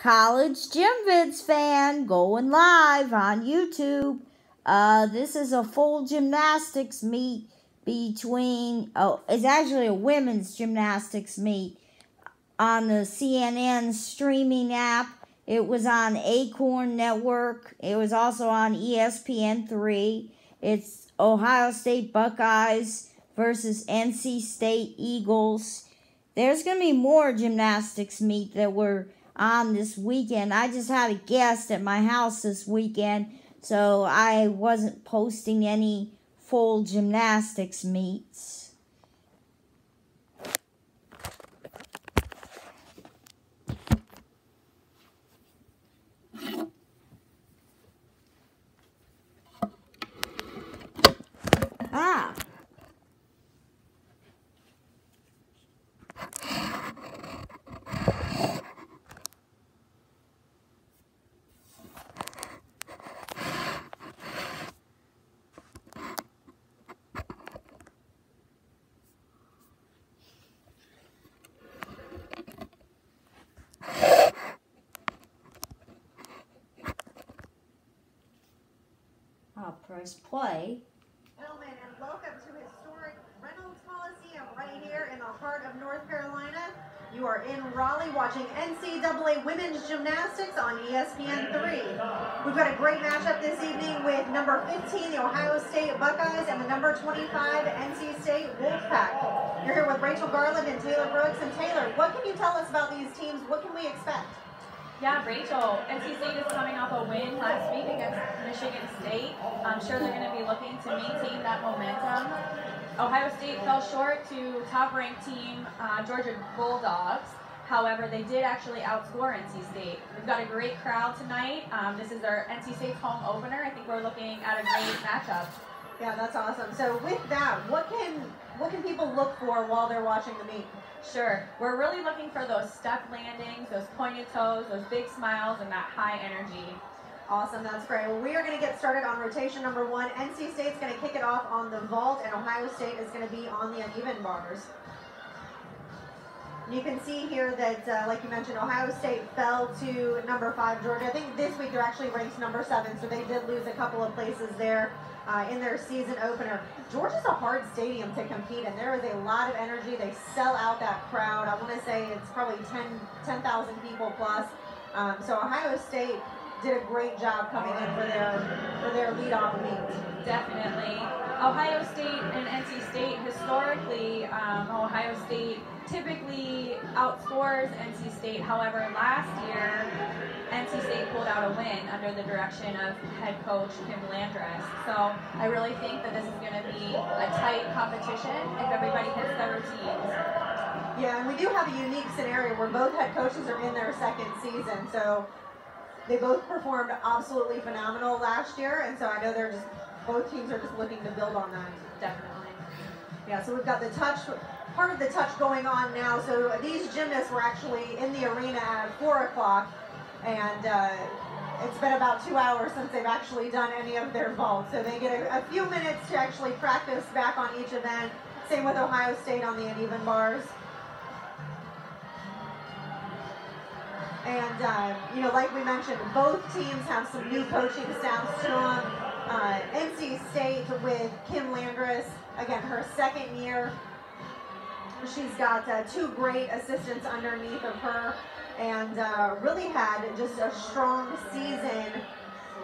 College Gym Vids fan going live on YouTube. This is a full gymnastics meet between, it's actually a women's gymnastics meet on the CNN streaming app. It was on Acorn Network. It was also on ESPN3. It's Ohio State Buckeyes versus NC State Eagles. There's going to be more gymnastics meet that were on this weekend. I just had a guest at my house this weekend, so I wasn't posting any full gymnastics meets. I'll press play. Gentlemen, and welcome to historic Reynolds Coliseum right here in the heart of North Carolina. You are in Raleigh watching NCAA Women's Gymnastics on ESPN3. We've got a great matchup this evening with number 15, the Ohio State Buckeyes, and the number 25, NC State Wolfpack. You're here with Rachel Garland and Taylor Brooks. And Taylor, what can you tell us about these teams? What can we expect? Yeah, Rachel, NC State is coming off a win last week against Michigan State. I'm sure they're going to be looking to maintain that momentum. Ohio State fell short to top-ranked team Georgia Bulldogs. However, they did actually outscore NC State. We've got a great crowd tonight. This is our NC State's home opener. I think we're looking at a great matchup. Yeah, that's awesome. So with that, what can people look for while they're watching the meet? Sure. We're really looking for those stuck landings, those pointed toes, those big smiles, and that high energy. Awesome, that's great. Well, we are going to get started on rotation number 1. NC State's going to kick it off on the vault, and Ohio State is going to be on the uneven bars. You can see here that, like you mentioned, Ohio State fell to number 5, Georgia. I think this week they're actually ranked number 7, so they did lose a couple of places there in their season opener. Georgia's a hard stadium to compete in. There is a lot of energy. They sell out that crowd. I want to say it's probably 10,000 people plus. So Ohio State did a great job coming in for their leadoff meet. Definitely. Ohio State and NC State, historically, Ohio State typically outscores NC State. However, last year, NC State pulled out a win under the direction of head coach Kim Landress. So I really think that this is going to be a tight competition if everybody hits their routines. Yeah, and we do have a unique scenario where both head coaches are in their second season. So they both performed absolutely phenomenal last year, and so I know both teams are just looking to build on that. Definitely. Yeah, so we've got the touch, part of the touch going on now. So these gymnasts were actually in the arena at 4 o'clock, and it's been about 2 hours since they've actually done any of their vaults. So they get a few minutes to actually practice back on each event. Same with Ohio State on the uneven bars. And, you know, like we mentioned, both teams have some new coaching staffs to them. NC State with Kim Landress, again, her second year. She's got 2 great assistants underneath of her, and really had just a strong season.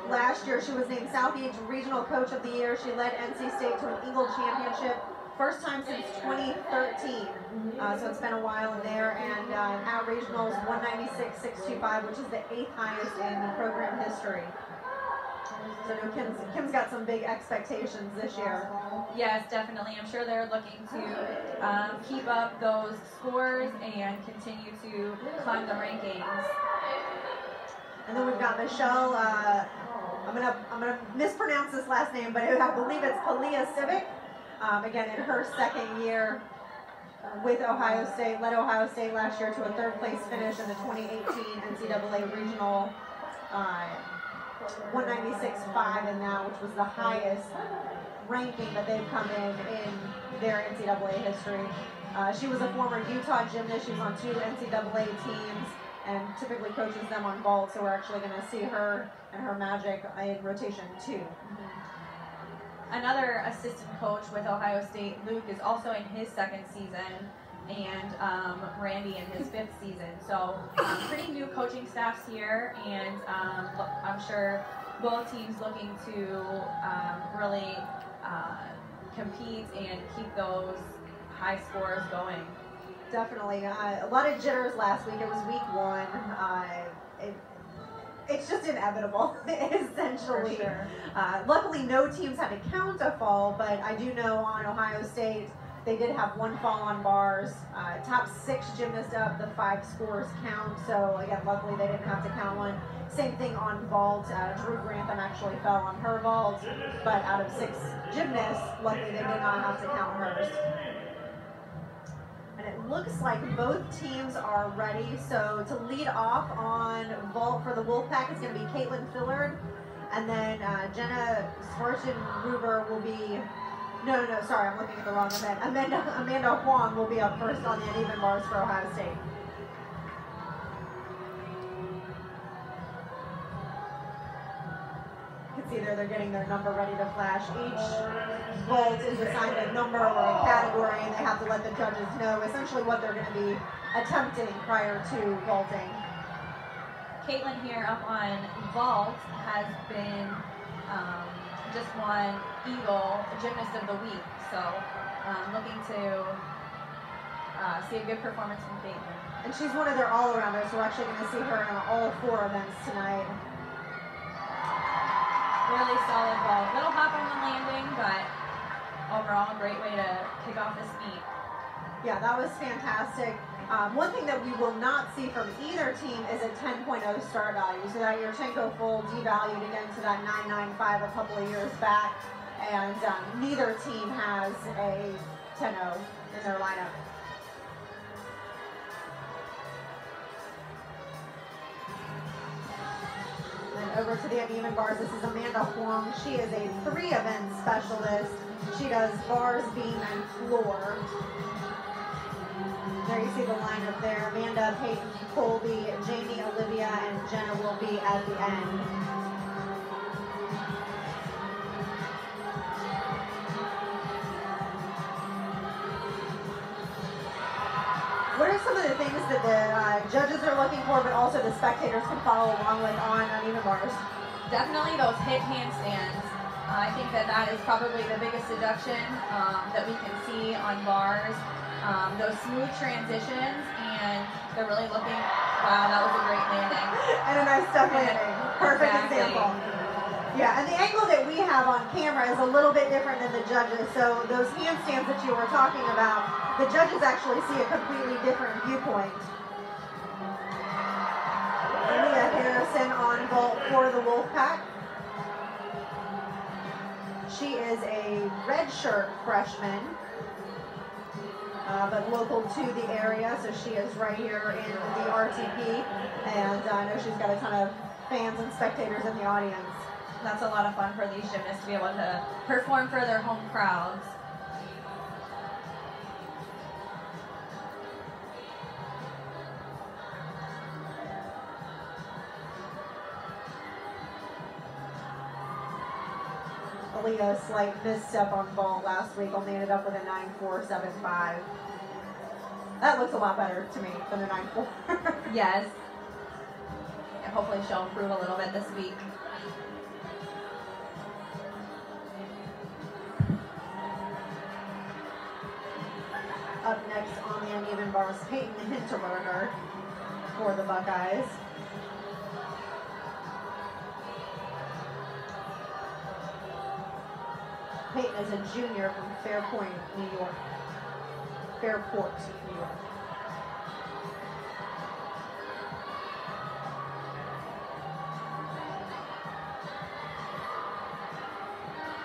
Last year, she was named Southeast Regional Coach of the Year. She led NC State to an Eagle Championship. First time since 2013, so it's been a while in there, and at regionals 196.625, which is the 8th highest in program history. So Kim's got some big expectations this year. Yes, definitely. I'm sure they're looking to keep up those scores and continue to climb the rankings. And then we've got Michelle. I'm gonna mispronounce this last name, but I believe it's Palia Civic. Again, in her second year with Ohio State, led Ohio State last year to a 3rd place finish in the 2018 NCAA Regional 196.5 in that, which was the highest ranking that they've come in their NCAA history. She was a former Utah gymnast. She was on 2 NCAA teams. And to typically coaches them on vault, so we're actually going to see her and her magic in rotation 2. Another assistant coach with Ohio State, Luke, is also in his 2nd season, and Randy in his 5th season. So pretty new coaching staffs here, and I'm sure both teams looking to really compete and keep those high scores going. Definitely. A lot of jitters last week. It was week 1. It's just inevitable, essentially. For sure. Luckily, no teams had to count a fall, but I do know on Ohio State, they did have 1 fall on bars. Top 6 gymnasts up, the 5 scores count. So again, luckily they didn't have to count one. Same thing on vault. Drew Grantham actually fell on her vault, but out of 6 gymnasts, luckily they did not have to count hers. And it looks like both teams are ready. So to lead off on vault for the Wolfpack is going to be Caitlin Fillard, and then Jenna Schwarzenruber will be. No, sorry, I'm looking at the wrong event. Amanda Huang will be up first on the uneven bars for Ohio State. You can see there they're getting their number ready to flash. Each vault is assigned a number or a category, and they have to let the judges know essentially what they're going to be attempting prior to vaulting. Caitlin here up on vault has been just won Eagle Gymnast of the Week, so looking to see a good performance from Caitlin. And she's one of their all-arounders, so we're actually going to see her in all 4 events tonight. Really solid ball. Little hop on the landing, but overall a great way to kick off this meet. Yeah, that was fantastic. One thing that we will not see from either team is a 10.0 star value. So that Yurchenko full devalued again to that 9.95 a couple of years back. And neither team has a 10.0 in their lineup. And over to the uneven bars, this is Amanda Huang. She is a 3-event specialist. She does bars, beam, and floor. There you see the lineup there. Amanda, Peyton, Colby, Jamie, Olivia, and Jenna will be at the end. What are some of the things that the judges are looking for, but also the spectators can follow along with on uneven bars? Definitely those hip handstands. I think that is probably the biggest deduction that we can see on bars. Those smooth transitions, and they're really looking, wow, that was a great landing. And a nice step landing. Perfect Exactly. example. Yeah, and the angle that we have on camera is a little bit different than the judges. So those handstands that you were talking about, the judges actually see a completely different viewpoint. Leah Harrison on vault for the Wolfpack. She is a redshirt freshman. But local to the area, so she is right here in the RTP, and I know she's got a ton of fans and spectators in the audience. That's a lot of fun for these gymnasts to be able to perform for their home crowds. Aaliyah, a slight misstep on vault last week, only ended up with a 9.475. That looks a lot better to me than a 9.4. Yes. And hopefully she'll improve a little bit this week. Up next on the uneven bars, Peyton Hinterberger for the Buckeyes. Peyton is a junior from Fairpoint, New York. Fairport, New York.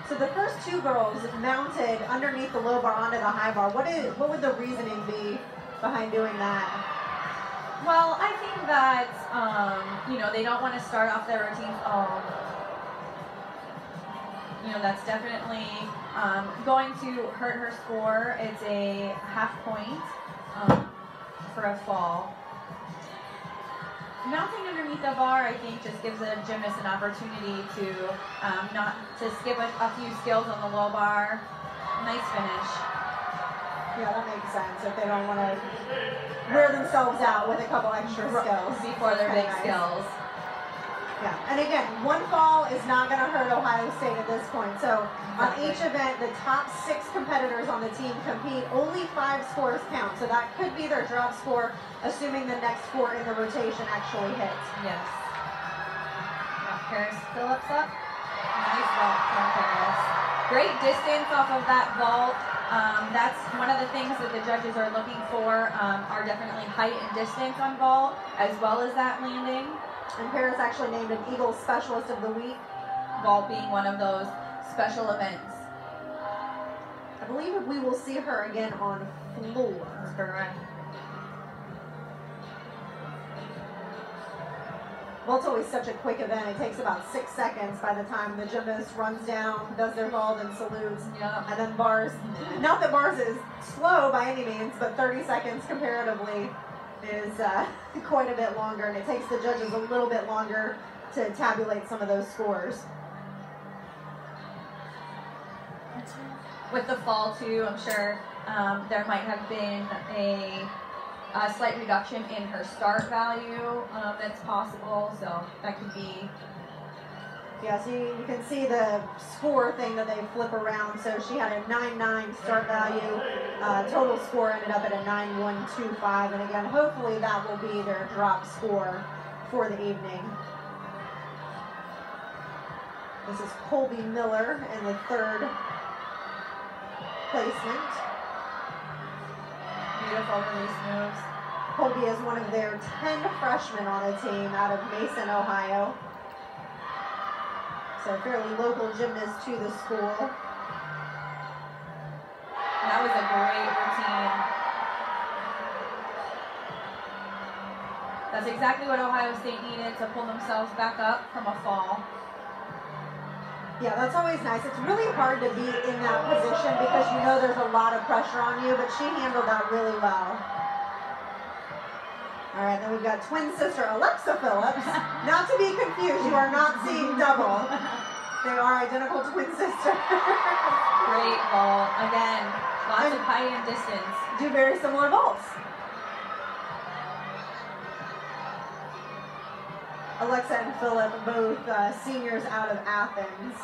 So the first 2 girls mounted underneath the low bar onto the high bar. What would the reasoning be behind doing that? Well, I think that, they don't want to start off their routines that's definitely going to hurt her score. It's a half point for a fall. mounting underneath the bar, I think, just gives a gymnast an opportunity to not to skip a few skills on the low bar. Nice finish. Yeah, that makes sense. If they don't want to wear themselves out with a couple extra skills before their big nice. skills. Yeah, and again, one fall is not going to hurt Ohio State at this point. So on each event, the top 6 competitors on the team compete. Only 5 scores count, so that could be their drop score, assuming the next 4 in the rotation actually hits. Yes. Got Paris Phillips up. Nice vault from Paris. Great distance off of that vault. That's one of the things that the judges are looking for, are definitely height and distance on vault, as well as that landing. And Paris actually named an Eagle Specialist of the Week. Vault being one of those special events. I believe we will see her again on floor. Correct. Well, it's always such a quick event. It takes about 6 seconds by the time the gymnast runs down, does their vault, and salutes. Yeah. And then bars, not that bars is slow by any means, but 30 seconds comparatively is quite a bit longer, and it takes the judges a little bit longer to tabulate some of those scores. With the fall too, I'm sure there might have been a slight reduction in her start value that's possible, so that could be. Yeah, so you can see the score thing that they flip around. So she had a 9.9 start value. Total score ended up at a 9.125. And again, hopefully that will be their drop score for the evening. This is Colby Miller in the 3rd placement. Beautiful release moves. Colby is one of their 10 freshmen on the team out of Mason, Ohio. So fairly local gymnast to the school. That was a great routine. That's exactly what Ohio State needed to pull themselves back up from a fall. Yeah, that's always nice. It's really hard to be in that position because you know there's a lot of pressure on you, but she handled that really well. All right, then we've got twin sister Alexa Phillips. Not to be confused, you are not seeing double. They are identical twin sisters. Great vault. Again, lots of height and distance. Do very similar vaults. Alexa and Philip, both seniors out of Athens.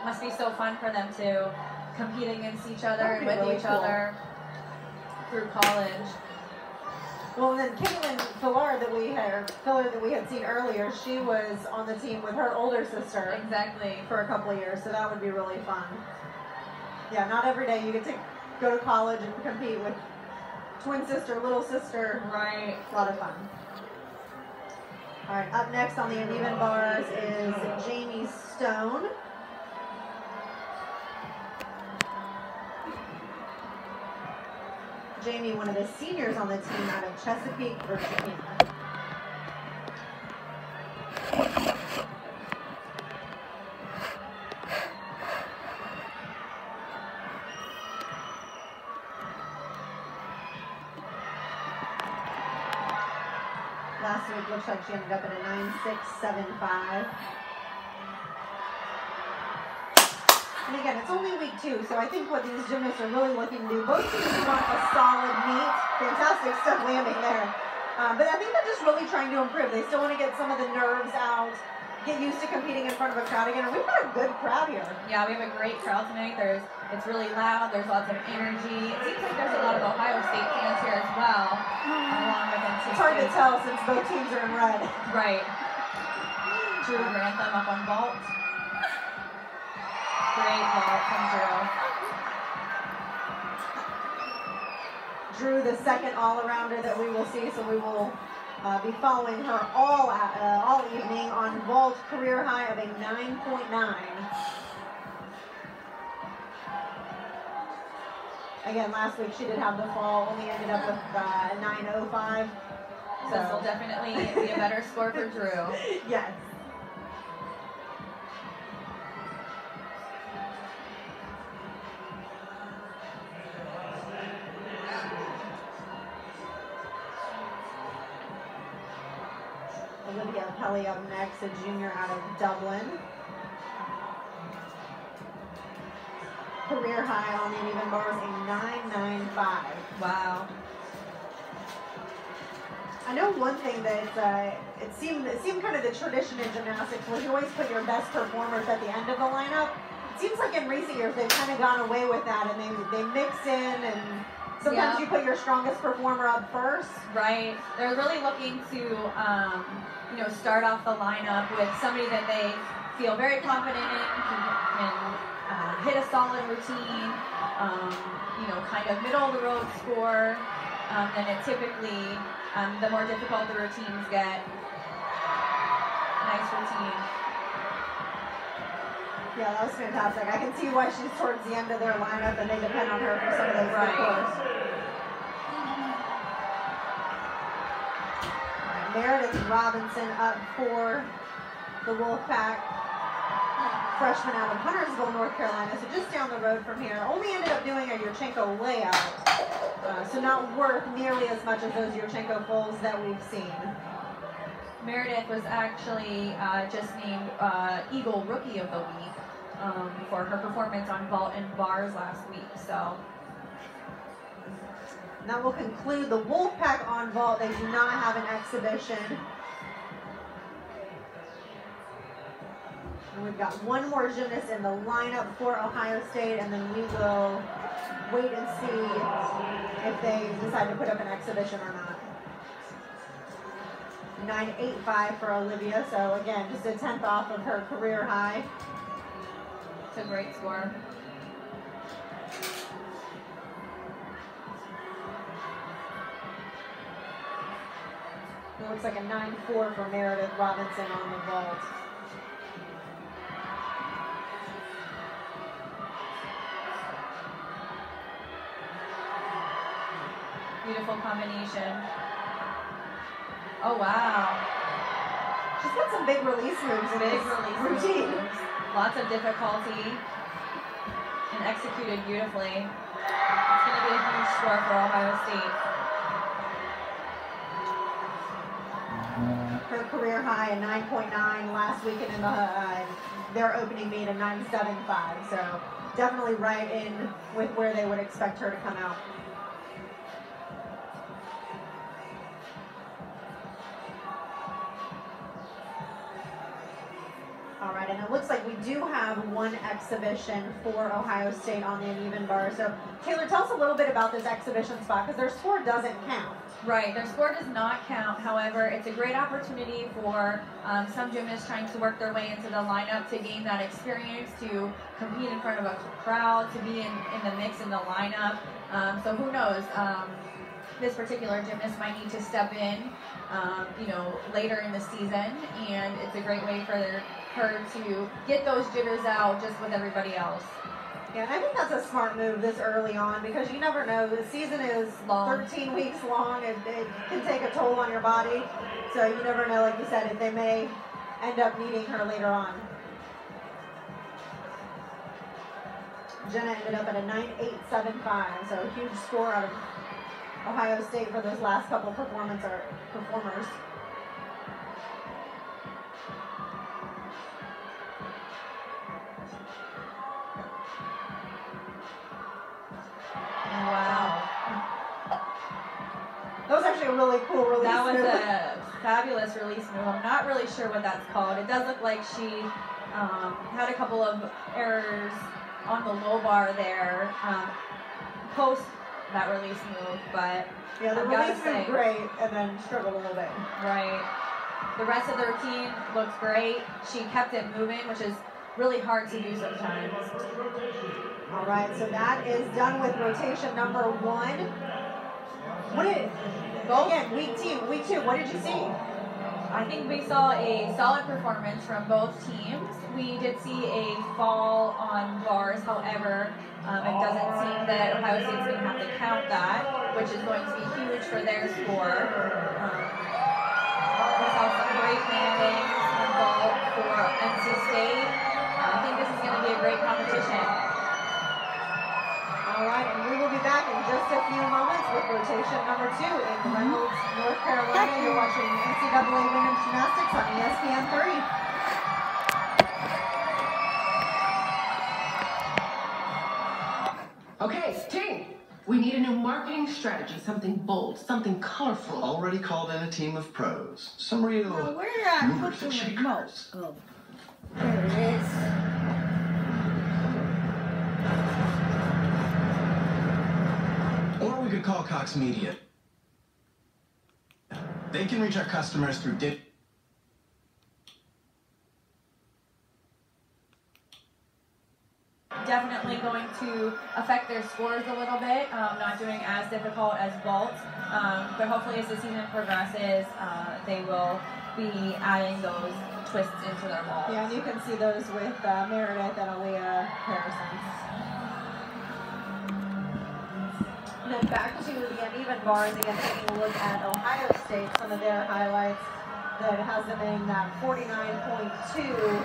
Must be so fun for them to compete against each other and with really each cool. other through college. Well, and then Caitlin Fillard that we had seen earlier, she was on the team with her older sister. Exactly. For a couple of years, so that would be really fun. Yeah, not every day you get to go to college and compete with twin sister, little sister. Right. A lot of fun. All right, up next on the uneven bars is Jamie Stone. Jamie, one of the seniors on the team out of Chesapeake, Virginia. Last week looks like she ended up at a 9.675. And again, it's only week 2, so I think what these gymnasts are really looking to do, both teams want a solid meet. Fantastic stuff landing there. But I think they're just really trying to improve. They still want to get some of the nerves out, get used to competing in front of a crowd again. And we've got a good crowd here. Yeah, we have a great crowd tonight. It's really loud. There's lots of energy. It seems like there's a lot of Ohio State fans here as well, along with NC State. It's hard to tell since both teams are in red. Right. Drew Grantham up on vault. Great vault from Drew. Drew, the second all-arounder that we will see, so we will be following her all evening on vault, career high of a 9.9. Again, last week she did have the fall, only ended up with a 9.05. So this will definitely be a better score for Drew. Yes. Olivia Pelly up next, a junior out of Dublin. Career high on the uneven bars, a 9.95. Wow. I know one thing that it seemed kind of the tradition in gymnastics was you always put your best performers at the end of the lineup. It seems like in recent years they've kind of gone away with that, and they mix in, and sometimes you put your strongest performer up first. Right. They're really looking to you know, start off the lineup with somebody that they feel very confident in, can hit a solid routine, you know, kind of middle of the road score. And it typically, the more difficult the routines get, nice routine. Yeah, that was fantastic. I can see why she's towards the end of their lineup and they depend on her for some of those good scores. Meredith Robinson up for the Wolfpack. Freshman out of Huntersville, North Carolina, so just down the road from here. Only ended up doing a Yurchenko layout, so not worth nearly as much as those Yurchenko fulls that we've seen. Meredith was actually just named Eagle Rookie of the Week for her performance on vault and bars last week. So and that will conclude the Wolfpack on vault. They do not have an exhibition. And we've got one more gymnast in the lineup for Ohio State, and then we will wait and see if they decide to put up an exhibition or not. 9.85 for Olivia, so again, just a 10th off of her career high. it's a great score. It looks like a 9.4 for Meredith Robinson on the vault. Beautiful combination. Oh, wow. She's got some big release moves in Big this release routine. moves. Lots of difficulty and executed beautifully. It's going to be a huge score for Ohio State. Her career high a 9.9 last week, and in their opening meet a 9.75. So definitely right in with where they would expect her to come out. All right, and it looks like we do have one exhibition for Ohio State on the uneven bar. So Taylor, tell us a little bit about this exhibition spot, because their score doesn't count. Right, their score does not count. However, it's a great opportunity for some gymnasts trying to work their way into the lineup to gain that experience, to compete in front of a crowd, to be in the mix in the lineup. So who knows? This particular gymnast might need to step in, you know, later in the season, and it's a great way for her to get those jitters out just with everybody else. Yeah, and I think that's a smart move this early on, because you never know. The season is Long. 13 weeks long. It can take a toll on your body. So you never know, like you said, if they may end up needing her later on. Jenna ended up at a 9.875, so a huge score out of Ohio State for those last couple performers. Wow. That was actually a really cool release That was move. a fabulous release move. I'm not really sure what that's called. It does look like she had a couple of errors on the low bar there post that release move, but Yeah, the I've gotta release say, moved great and then struggled a little bit. right. The rest of the routine looks great. She kept it moving, which is really hard to do sometimes. All right, so that is done with rotation number 1. Again, week 2, what did you see? I think we saw a solid performance from both teams. We did see a fall on bars, however, it doesn't seem that Ohio State's going to have to count that, which is going to be huge for their score. We saw some great landings on vault for NC State. I think this is going to be a great competition. All right, and we will be be back in just a few moments with rotation number 2 in Reynolds, North Carolina. You're watching NCAA Women's Gymnastics on ESPN3. Okay, team. We need a new marketing strategy, something bold, something colorful. Already called in a team of pros. Some real Now, where did I put movers the and remote? shakers. Oh, there it is. Or we could call Cox Media. They can reach our customers through Definitely going to affect their scores a little bit, not doing as difficult as vault, but hopefully as the season progresses, they will be adding those twists into their vault. Yeah, and you can see those with Meredith and Aaliyah Harrison. And then back to the uneven bars, again taking a look at Ohio State, some of their highlights that has them in that 49.2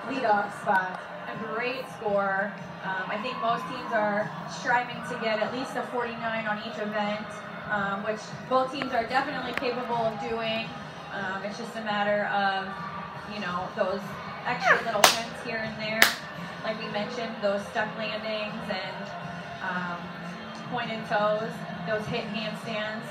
leadoff spot. A great score. I think most teams are striving to get at least a 49 on each event, which both teams are definitely capable of doing. It's just a matter of, you know, those extra little hints here and there. Like we mentioned, those stuck landings and pointed toes, those hit handstands.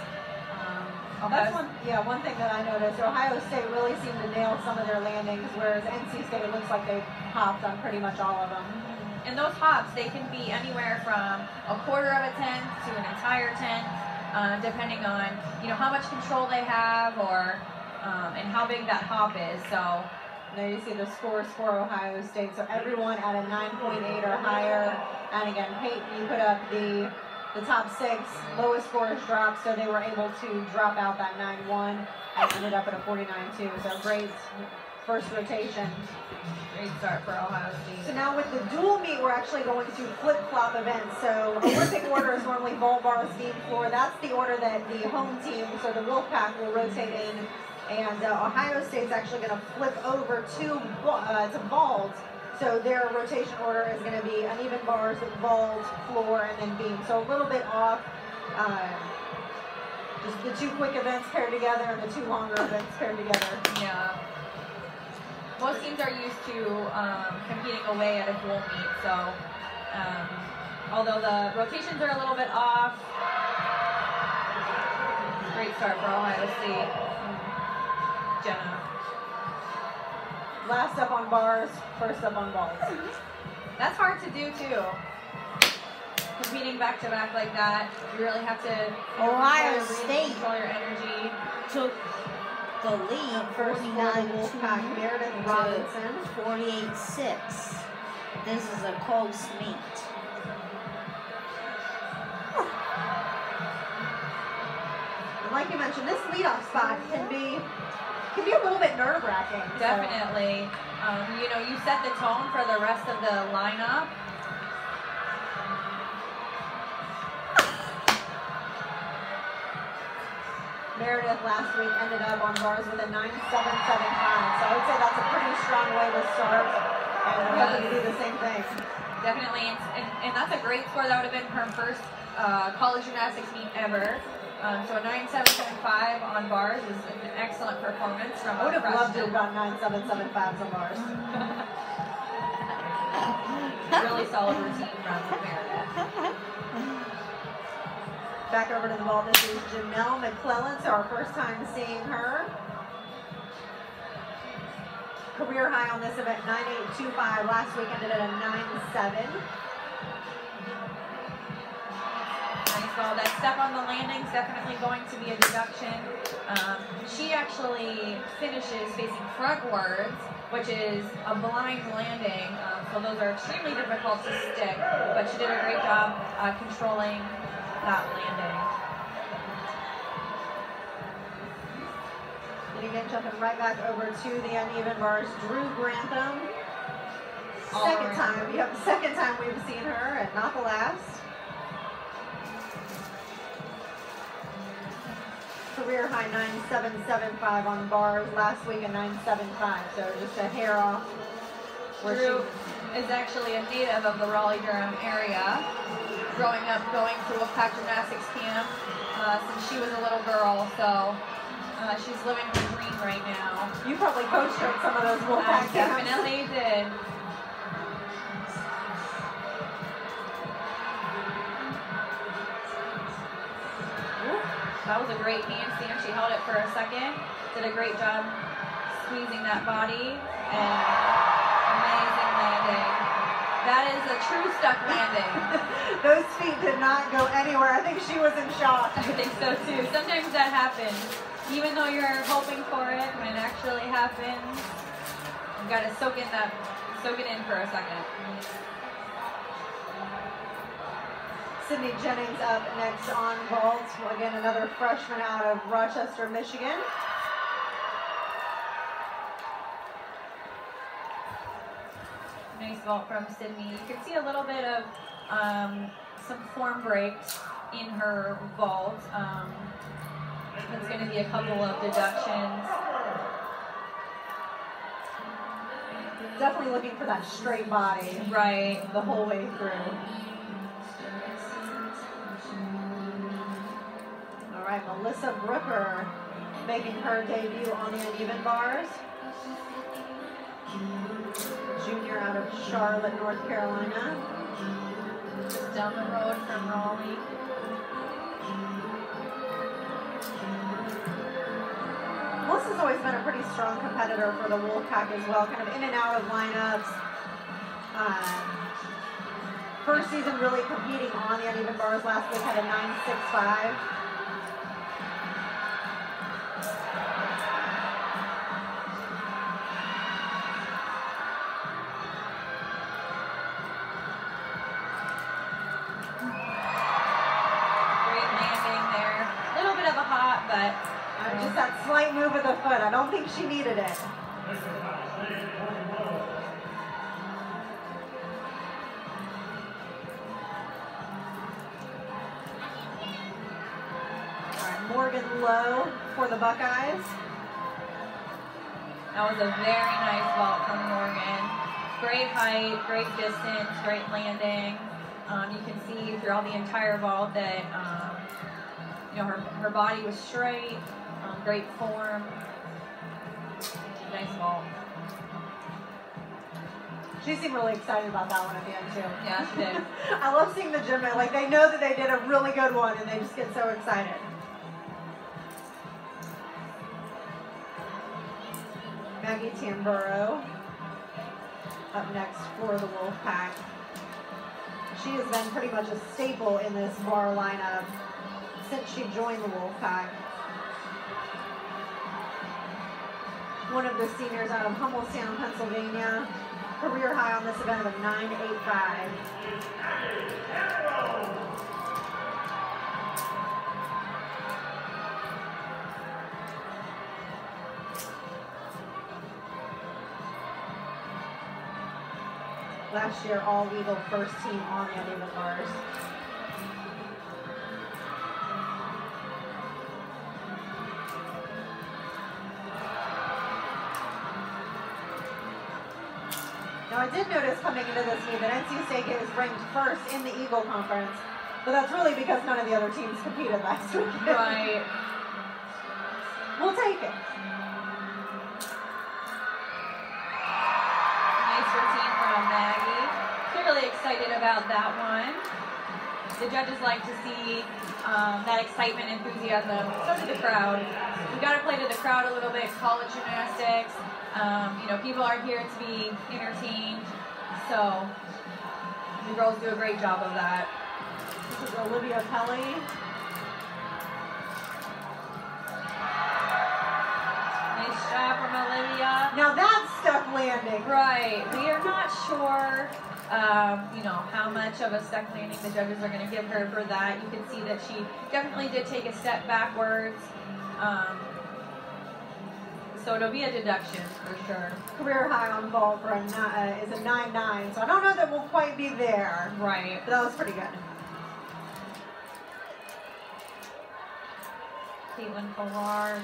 That's one thing that I noticed. Ohio State really seemed to nail some of their landings, whereas NC State looks like they hopped on pretty much all of them. And those hops, they can be anywhere from a quarter of a tenth to an entire tenth, depending on, you know, how much control they have or and how big that hop is. So there you see the scores for Ohio State. So everyone at a 9.8 or higher. And again, Peyton, you put up the top 6, lowest scores dropped, so they were able to drop out that 9-1 and ended up at a 49-2. So great first rotation. Great start for Ohio State. So now with the dual meet, we're actually going to flip-flop events. So Olympic order is normally vault, bars, beam, floor. That's the order that the home team, so the Wolfpack, will rotate in. And Ohio State's actually going to flip over to vault. So their rotation order is going to be uneven bars, vault, floor, and then beam. So a little bit off. Just the 2 quick events paired together and the 2 longer events paired together. Yeah. Most teams are used to competing away at a dual meet, so although the rotations are a little bit off, great start for Ohio State. Jenna. Last up on bars, first up on balls. That's hard to do too. Competing back to back like that, you really have to Ohio State control your energy. took the lead, First 49 Wolfpack, Meredith Robinson. 48-6. This is a close meet. And like you mentioned, this leadoff spot can be a little bit nerve-wracking. Definitely. You know, you set the tone for the rest of the lineup. Meredith last week ended up on bars with a 9.775. So I would say that's a pretty strong way to start. And we're hoping to do the same thing. Definitely. And that's a great score. That would have been her first college gymnastics meet ever. So a 9.775 on bars is an excellent performance from I would have loved to freshman. have got 9.775s on bars. Really solid routine from Meredith. Back over to the ball, this is Janelle McClellan, so our first time seeing her. Career high on this event, 9.825. Last week ended at a 9.7. Nice ball. That step on the landing is definitely going to be a deduction. She actually finishes facing frontwards, which is a blind landing. So those are extremely difficult to stick, but she did a great job controlling that landing. And again, jumping right back over to the uneven bars, Drew Grantham. Second time we've seen her, and not the last. Career high 9.775 on bars. Last week a 9.75, so just a hair off. Drew is actually a native of the Raleigh-Durham area. growing up going to Wolfpack Gymnastics camp since she was a little girl, so she's living her dream right now. You probably coached her at some of those Wolfpack camps. Definitely did. That was a great handstand. She held it for a second. Did a great job squeezing that body, and amazing landing. That is a true stuck landing. Those feet did not go anywhere. I think she was in shock. I think so too. Sometimes that happens. Even though you're hoping for it, when it actually happens, you gotta soak it in for a second. Sydney Jennings up next on vault. Again, another freshman out of Rochester, Michigan. Nice vault from Sydney. You can see a little bit of some form breaks in her vault. There's going to be a couple of deductions. Definitely looking for that straight body. Right. The whole way through. All right, Melissa Brooker making her debut on the uneven bars. Junior out of Charlotte, North Carolina. Just down the road from Raleigh. Melissa's always been a pretty strong competitor for the Wolfpack as well, kind of in and out of lineups. First season really competing on the uneven bars. Last week had a 9.65. Just that slight move of the foot. I don't think she needed it. All right, Morgan Lowe for the Buckeyes. That was a very nice vault from Morgan. Great height, great distance, great landing. You can see throughout the entire vault that her body was straight. Great form. Nice vault. She seemed really excited about that one at the end too. Yeah, she did. I love seeing the gym. Like they know that they did a really good one and they just get so excited. Maggie Tamburo up next for the Wolfpack. She has been pretty much a staple in this bar lineup since she joined the Wolfpack. One of the seniors out of Hummelstown, Pennsylvania. Career high on this event of 9.85. Last year, all legal first team on the uneven bars. Now, I did notice coming into this meet that NC State is ranked first in the Eagle Conference, but that's really because none of the other teams competed last week. Right. We'll take it. Nice routine from Maggie. Clearly excited about that one. The judges like to see that excitement, enthusiasm. So does the crowd. We've got to play to the crowd a little bit. College gymnastics. People are here to be entertained, so the girls do a great job of that. This is Olivia Pelly. Nice job from Olivia. Now that's stuck landing. Right. We are not sure, how much of a stuck landing the judges are going to give her for that. You can see that she definitely did take a step backwards. So it'll be a deduction for sure. Career high on vault for is a 9.9, so I don't know that we'll quite be there. Right. But that was pretty good. Caitlin Collard,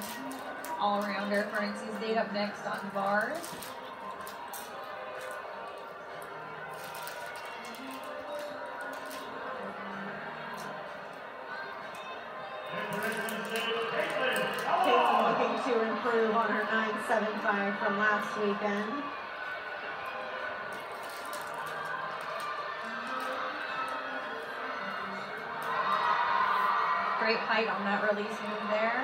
all-rounder for NC State, up next on bars. improve on her 9.75 from last weekend. Great height on that release move there.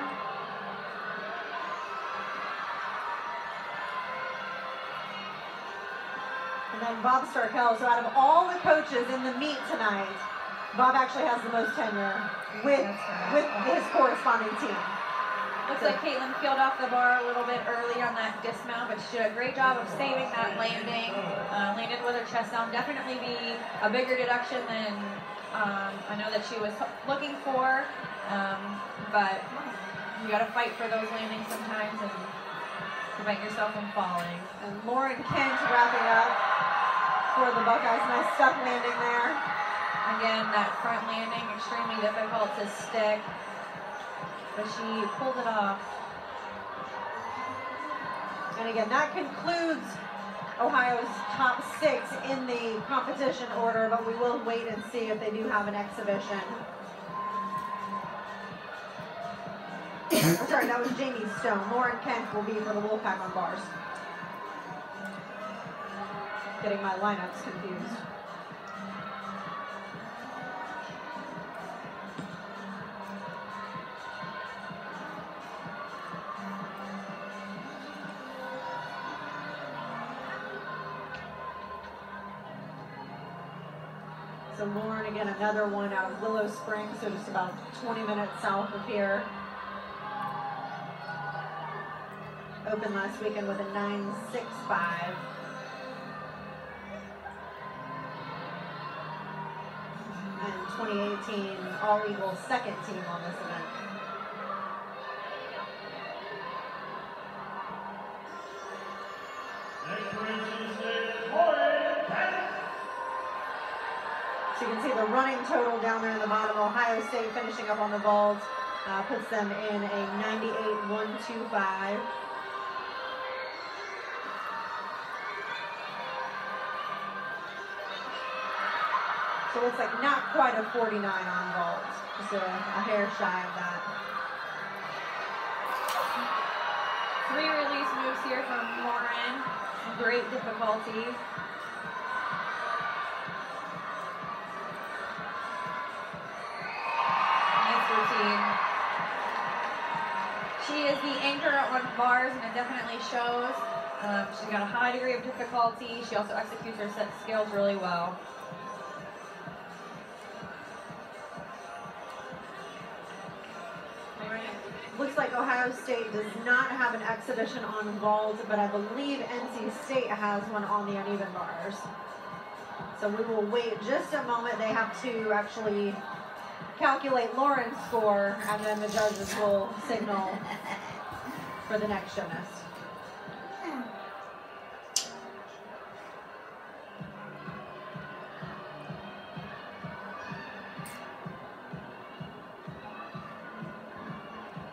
And then Bob Starkel. So out of all the coaches in the meet tonight, Bob actually has the most tenure with his corresponding team. Looks like Caitlin peeled off the bar a little bit early on that dismount, but she did a great job of saving that landing. Landed with her chest down. Definitely be a bigger deduction than I know that she was looking for. But you got to fight for those landings sometimes and prevent yourself from falling. And Lauren Kent wrapping up for the Buckeyes. Nice stuck landing there. Again, that front landing, extremely difficult to stick, but she pulled it off. And again, that concludes Ohio's top 6 in the competition order, but we will wait and see if they do have an exhibition. Sorry, that was Jamie Stone. Lauren Kent will be for the Wolfpack on bars. Getting my lineups confused. So Lauren, again, another one out of Willow Springs, so just about 20 minutes south of here. Opened last weekend with a 9.65. And 2018 All Eagles second team on this event. So you can see the running total down there in the bottom. Ohio State finishing up on the vault puts them in a 98.125. So it looks like not quite a 49 on vault, just a hair shy of that. 3 release moves here from Lauren. Great difficulty. Nice routine. She is the anchor on bars, and it definitely shows. She's got a high degree of difficulty. She also executes her set skills really well. Looks like Ohio State does not have an exhibition on vault, but I believe NC State has one on the uneven bars. So we will wait just a moment. They have to actually calculate Lauren's score, and then the judges will signal for the next gymnast.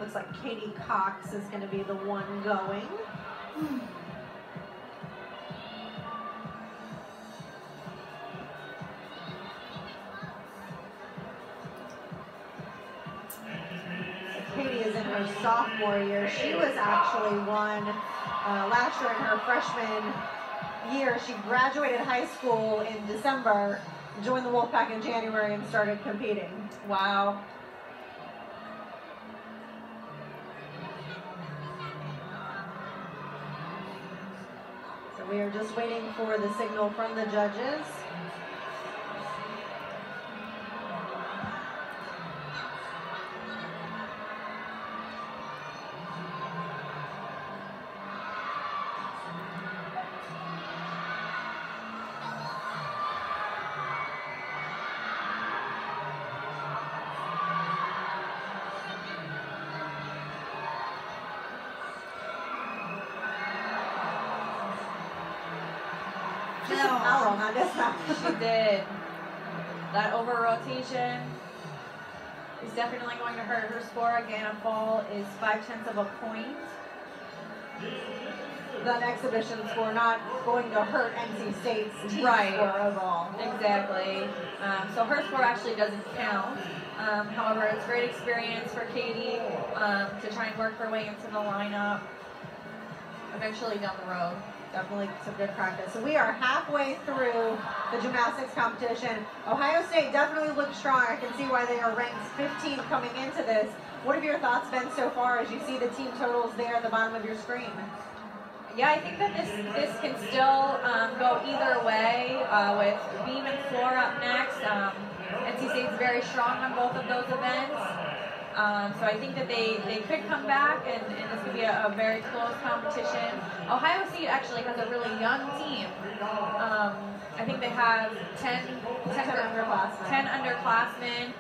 Looks like Katie Cox is going to be the one going. Katie is in her sophomore year. She was actually one last year in her freshman year. She graduated high school in December, joined the Wolfpack in January, and started competing. Wow. We are just waiting for the signal from the judges. She did. That over rotation is definitely going to hurt her score. Again, a fall is 0.5 of a point. That exhibition score not going to hurt NC State's team right. score overall. Exactly. So her score actually doesn't count. However, it's a great experience for Katie to try and work her way into the lineup eventually down the road. Definitely some good practice. So we are halfway through the gymnastics competition. Ohio State definitely looks strong. I can see why they are ranked 15 coming into this. What have your thoughts been so far as you see the team totals there at the bottom of your screen? Yeah, I think that this can still go either way with beam and floor up next. NC State's very strong on both of those events. So I think that they could come back and this could be a very close competition. Ohio State actually has a really young team. I think they have 10 underclassmen.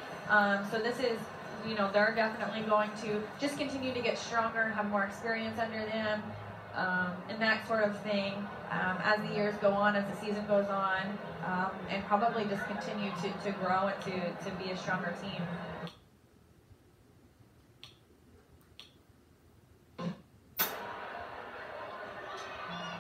So this is, you know, they're definitely going to just continue to get stronger, have more experience under them, and that sort of thing as the years go on, as the season goes on, and probably just continue to grow and to be a stronger team.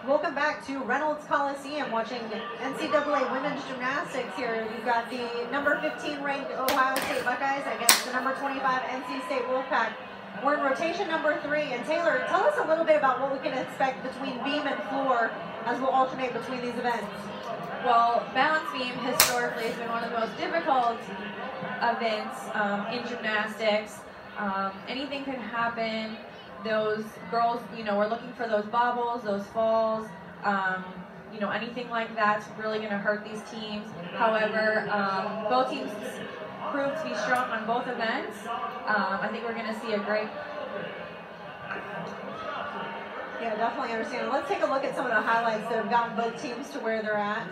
Welcome back to Reynolds Coliseum, watching NCAA women's gymnastics here. You've got the number 15 ranked Ohio State Buckeyes against the number 25 NC State Wolfpack. We're in rotation number 3, and Taylor, tell us a little bit about what we can expect between beam and floor as we'll alternate between these events. Well, balance beam historically has been one of the most difficult events in gymnastics. Anything can happen. Those girls, you know, we're looking for those bobbles, those falls, you know, anything like that's really going to hurt these teams. However, both teams proved to be strong on both events. I think we're going to see a great... Yeah, definitely understand. Let's take a look at some of the highlights that have gotten both teams to where they're at.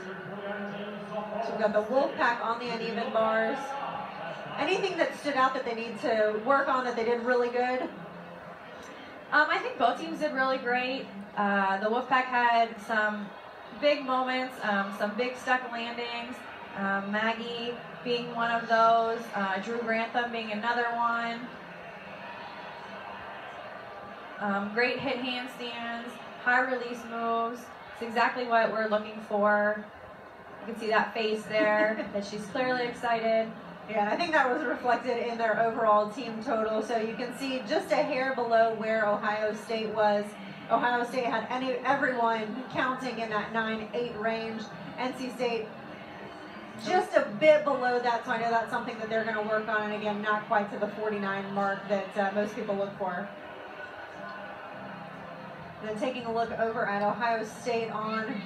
So we've got the Wolfpack on the uneven bars. Anything that stood out that they need to work on that they did really good? I think both teams did really great. The Wolfpack had some big moments, some big stuck landings. Maggie being one of those, Drew Grantham being another one. Great hit handstands, high release moves. It's exactly what we're looking for. You can see that face there, that she's clearly excited. Yeah, I think that was reflected in their overall team total. So you can see just a hair below where Ohio State was. Ohio State had everyone counting in that 9-8 range. NC State just a bit below that, so I know that's something that they're going to work on. And again, not quite to the 49 mark that most people look for. Then taking a look over at Ohio State on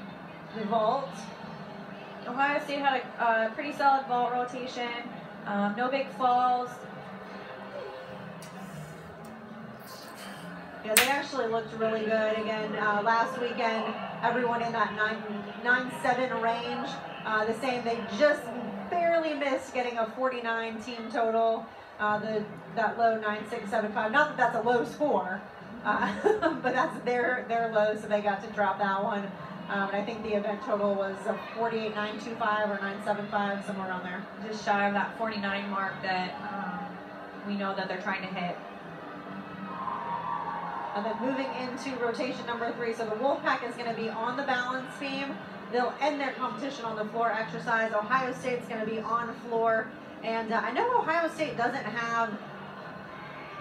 the vault. Ohio State had a pretty solid vault rotation. No big falls. Yeah, they actually looked really good. Again, last weekend, everyone in that 9-7 range. The same, they just barely missed getting a 49 team total. That low 9.675. Not that that's a low score, but that's their low, so they got to drop that one. And I think the event total was a 48.925 or 9.75, somewhere around there. Just shy of that 49 mark that we know that they're trying to hit. And then moving into rotation number 3, so the Wolfpack is going to be on the balance beam. They'll end their competition on the floor exercise. Ohio State's going to be on floor. And I know Ohio State doesn't have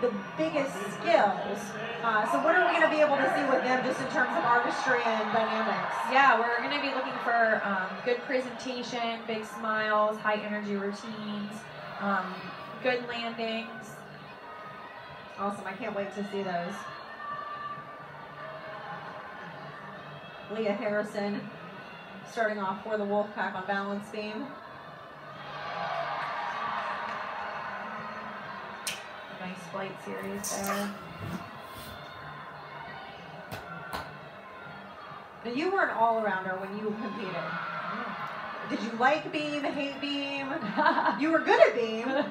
the biggest skills. So what are we going to be able to see with them just in terms of artistry and dynamics? Yeah, we're going to be looking for good presentation, big smiles, high energy routines, good landings. Awesome, I can't wait to see those. Leah Harrison starting off for the Wolfpack on balance beam. Nice flight series there. Now you were an all-arounder when you competed. Did you like beam, hate beam? You were good at beam.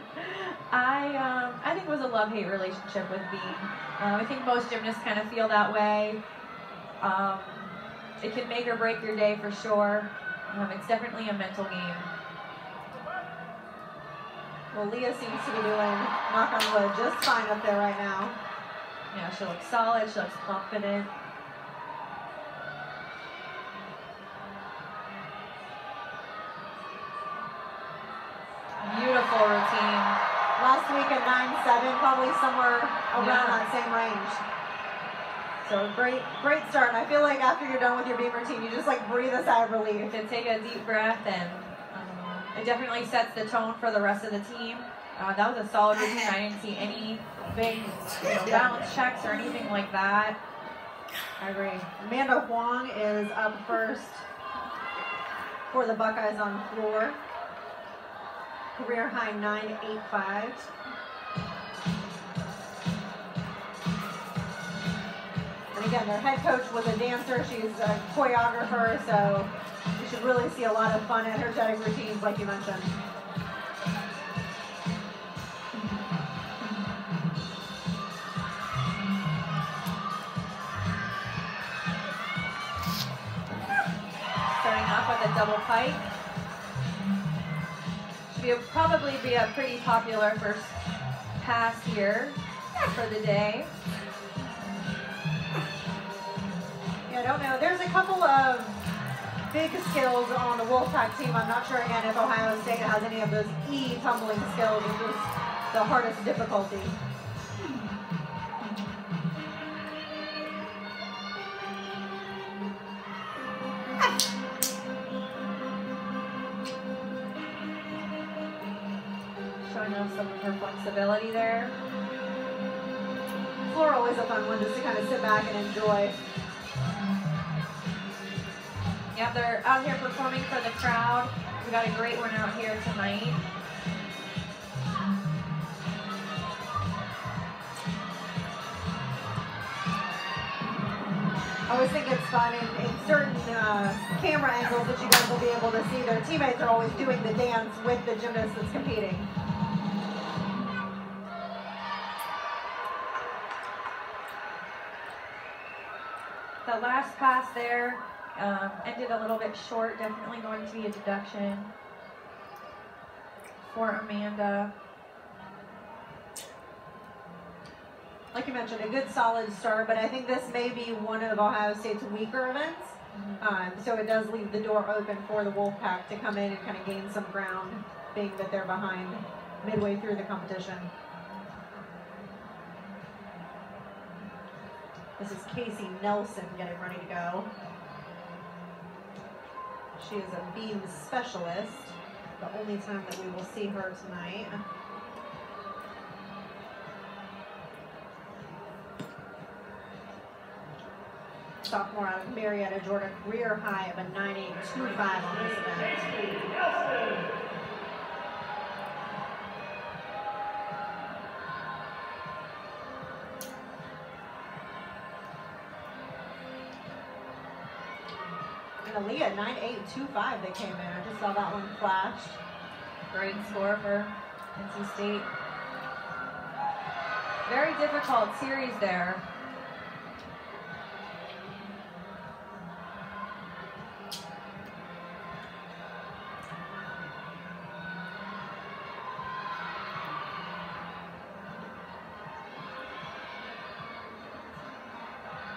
I think it was a love-hate relationship with beam. I think most gymnasts kind of feel that way. It can make or break your day for sure. It's definitely a mental game. Well, Leah seems to be doing, knock on wood, just fine up there right now. Yeah, she looks solid, she looks confident. Beautiful routine. 11, probably somewhere around that same range. So great start. And I feel like after you're done with your beam routine, you just like breathe a sigh of relief. To take a deep breath, and it definitely sets the tone for the rest of the team. That was a solid routine. I didn't see any big balance checks or anything like that. I agree. Amanda Huang is up first for the Buckeyes on the floor. Career high 9.85. And again, their head coach was a dancer. She's a choreographer, so you should really see a lot of fun, energetic routines like you mentioned. Starting off with a double pike. Should probably be a pretty popular first pass here for the day. Yeah, I don't know. There's a couple of big skills on the Wolfpack team. I'm not sure, again, if Ohio State has any of those tumbling skills, which is the hardest difficulty. Showing off some of her flexibility there. Floor always a fun one just to kind of sit back and enjoy. Yeah, they're out here performing for the crowd. We got a great one out here tonight. I always think it's fun in certain camera angles that you guys will be able to see their teammates are always doing the dance with the gymnast that's competing. The last pass there ended a little bit short, definitely going to be a deduction for Amanda. Like you mentioned, a good solid start, but I think this may be one of Ohio State's weaker events. So it does leave the door open for the Wolfpack to come in and kind of gain some ground, being that they're behind midway through the competition. This is Casey Nelson getting ready to go. She is a beam specialist, the only time that we will see her tonight. Sophomore out of Marietta, Georgia, career high of a 9.825 on this event. And Aaliyah, 9.825 they came in. I just saw that one flashed. Great score for NC State. Very difficult series there.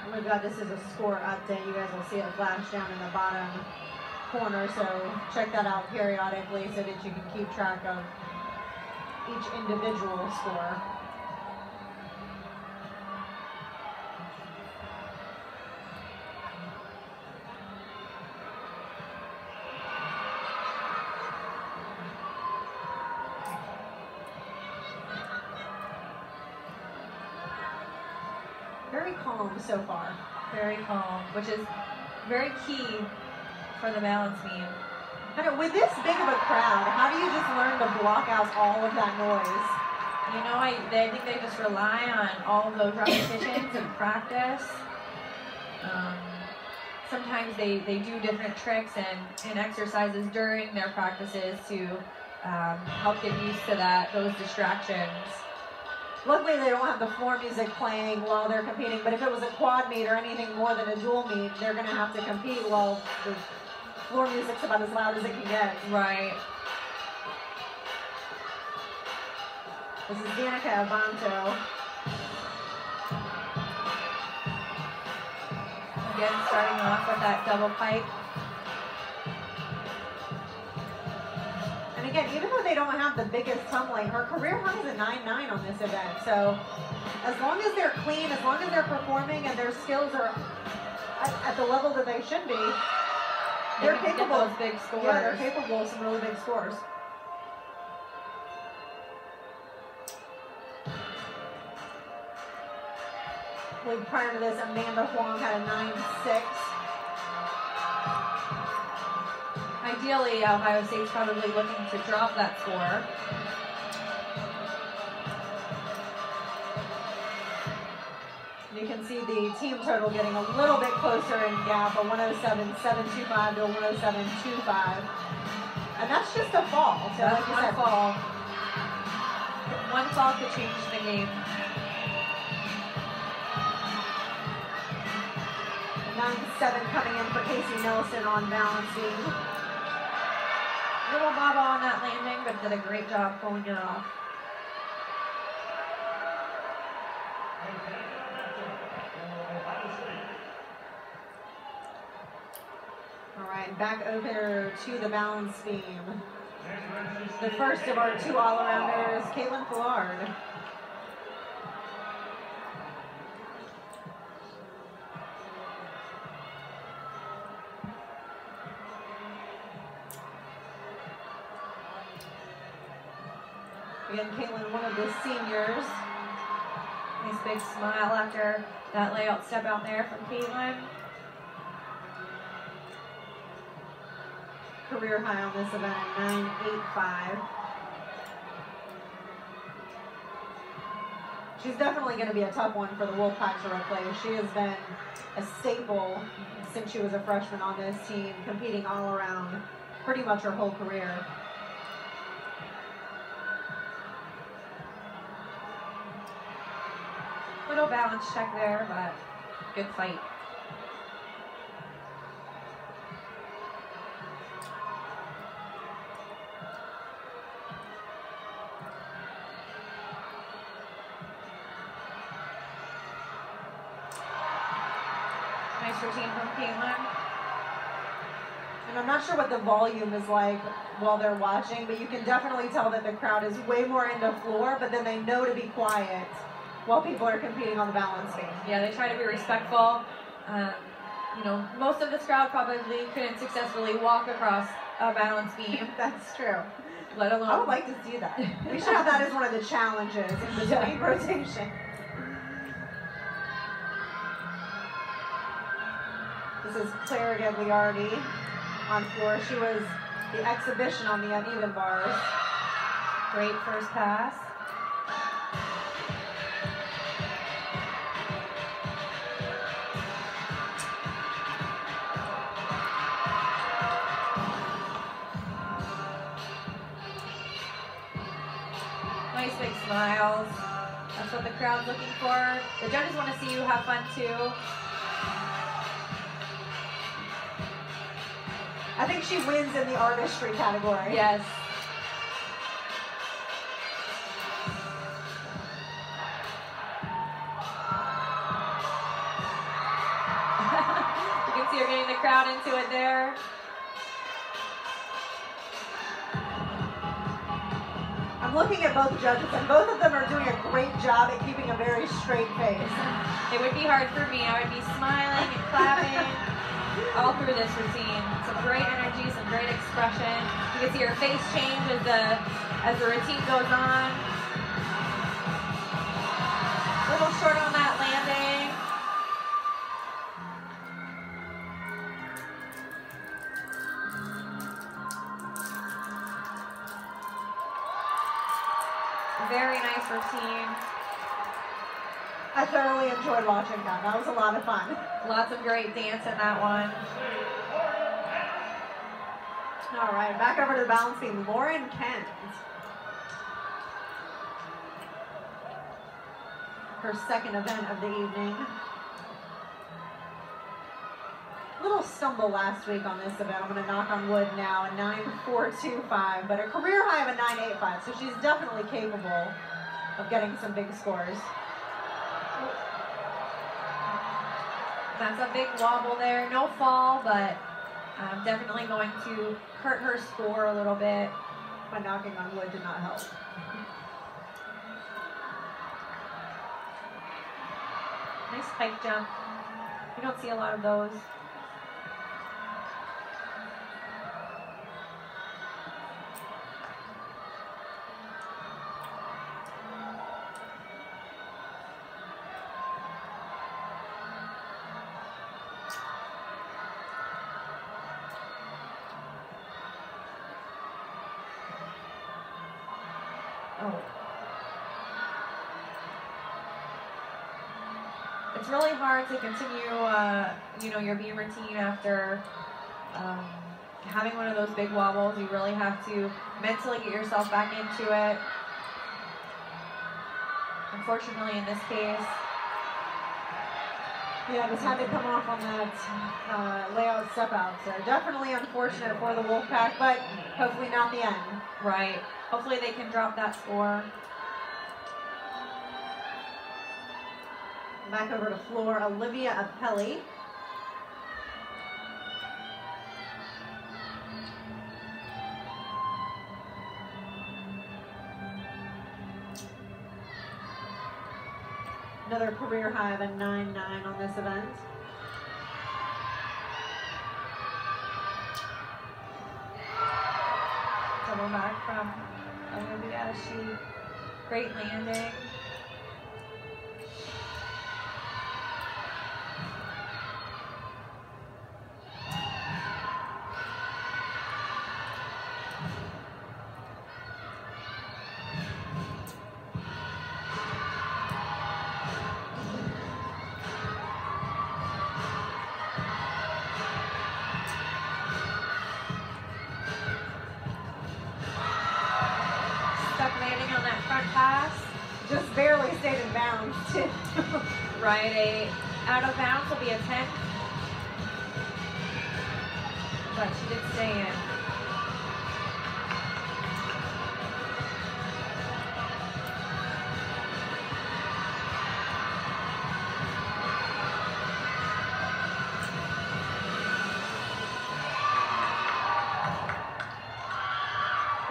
Oh my God, this is a score update. You guys will see it flash down in the bottom corner, so check that out periodically so that you can keep track of each individual score. Very calm so far. Very calm, which is very key for the balance beam. I know, with this big of a crowd, how do you just learn to block out all of that noise? You know, I think they just rely on all of those repetitions and practice. Sometimes they do different tricks and exercises during their practices to help get used to those distractions. Luckily, they don't have the floor music playing while they're competing, but if it was a quad meet or anything more than a dual meet, they're going to have to compete while the floor music's about as loud as it can get. Right. This is Danica Abanto. Again, starting off with that double pike. And again, even though they don't have the biggest tumbling, her career high is a 9.9 on this event. So as long as they're clean, as long as they're performing and their skills are at the level that they should be, they're capable of big scores. Yeah, they're capable of some really big scores. I believe prior to this, Amanda Huang had a 9.6. Ideally, Ohio State's probably looking to drop that score. You can see the team total getting a little bit closer in gap, a 107.725 to a 107.25. And that's just a fall. So That's like you one said, fall. One fall could change the game. 9.7 coming in for Casey Nelson on balancing. Little baba on that landing, but did a great job pulling it off. All right, back over to the balance beam. The first of our two all-arounders, Caitlin Fillard. Again, Caitlin, one of the seniors. Nice big smile after that layout step out there from Caitlin. Career high on this event, 9.85. She's definitely going to be a tough one for the Wolfpack to replace. She has been a staple since she was a freshman on this team, competing all around pretty much her whole career. Little balance check there, but good fight. Nice routine from Caitlin. And I'm not sure what the volume is like while they're watching, but you can definitely tell that the crowd is way more into floor, but then they know to be quiet while people are competing on the balance beam. Yeah, they try to be respectful. You know, most of this crowd probably couldn't successfully walk across a balance beam, That's true. let alone. I would like to see that. We should have that as one of the challenges in between rotation. This is Claire Gagliardi on floor. She was the exhibition on the uneven bars. Great first pass. Nice big smiles. That's what the crowd's looking for. The judges want to see you have fun too. I think she wins in the artistry category. Yes. You can see her getting the crowd into it there. I'm looking at both judges, and both of them are doing a great job at keeping a very straight face. It would be hard for me. I would be smiling and clapping all through this routine. Some great energy, some great expression. You can see her face change as the routine goes on. A little short on that landing. Very nice routine. I thoroughly enjoyed watching that. That was a lot of fun. Lots of great dance in that one. All right, back over to the balance beam. Lauren Kent. Her second event of the evening. Little stumble last week on this event. I'm going to knock on wood now. A 9.425, but a career high of a 9.85. So she's definitely capable of getting some big scores. That's a big wobble there. No fall, but definitely going to hurt her score a little bit. but knocking on wood did not help. Nice pike jump. You don't see a lot of those. It's really hard to continue, your beam routine after having one of those big wobbles. You really have to mentally get yourself back into it. Unfortunately, in this case, yeah, just had to come off on that layout step out. So definitely unfortunate for the Wolfpack, but hopefully not the end. Right. Hopefully they can drop that score. Back over to floor, Olivia Apelli. Another career high of a 9.9 on this event. Double back from Olivia. Great landing. Just barely stayed in bounds, too. Right, out of bounds will be a 10. But she did stay in.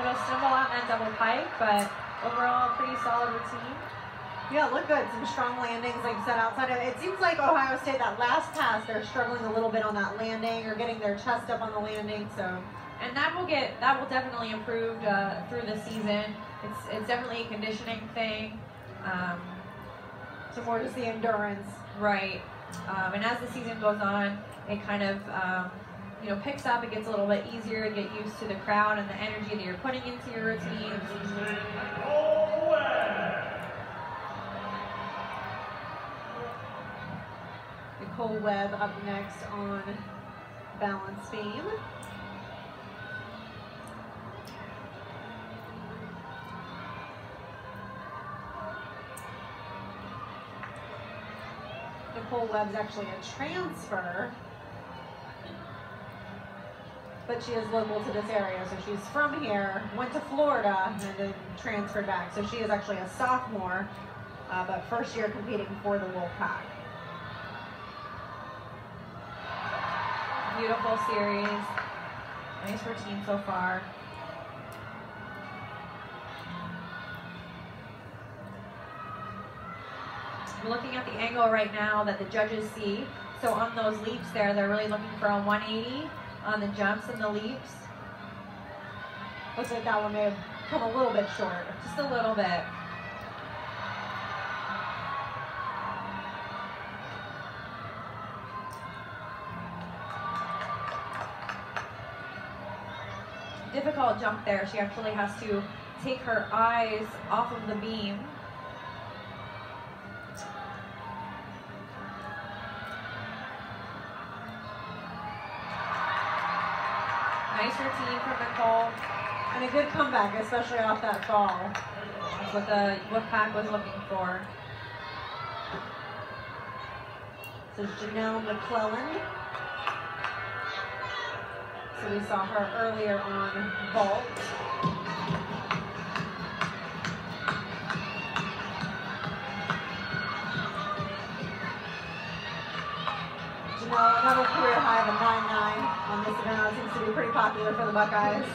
It'll stumble out in that double pike, but overall, pretty solid routine. Yeah, look good. Some strong landings, like you said, outside of it. It seems like Ohio State, that last pass, they're struggling a little bit on that landing or getting their chest up on the landing. So, and that will definitely improve through the season. It's definitely a conditioning thing. So more just the endurance, right? And as the season goes on, it kind of picks up. It gets a little bit easier to get used to the crowd and the energy that you're putting into your routines. Nicole Webb up next on balance beam. Nicole Webb's actually a transfer, but she is local to this area, so she's from here, went to Florida, and then transferred back. So she is actually a sophomore, but first year competing for the Wolfpack. Beautiful series. Nice routine so far. I'm looking at the angle right now that the judges see. So on those leaps there, they're really looking for a 180 on the jumps and the leaps. Looks like that one may have come a little bit short. Just a little bit. Difficult jump there. She actually has to take her eyes off of the beam. Nice routine from Nicole. And a good comeback, especially off that fall. That's what the Wolfpack was looking for. This is Janelle McClellan. So we saw her earlier on vault. Janelle, another career high of a 9.9 on this event. It seems to be pretty popular for the Buckeyes.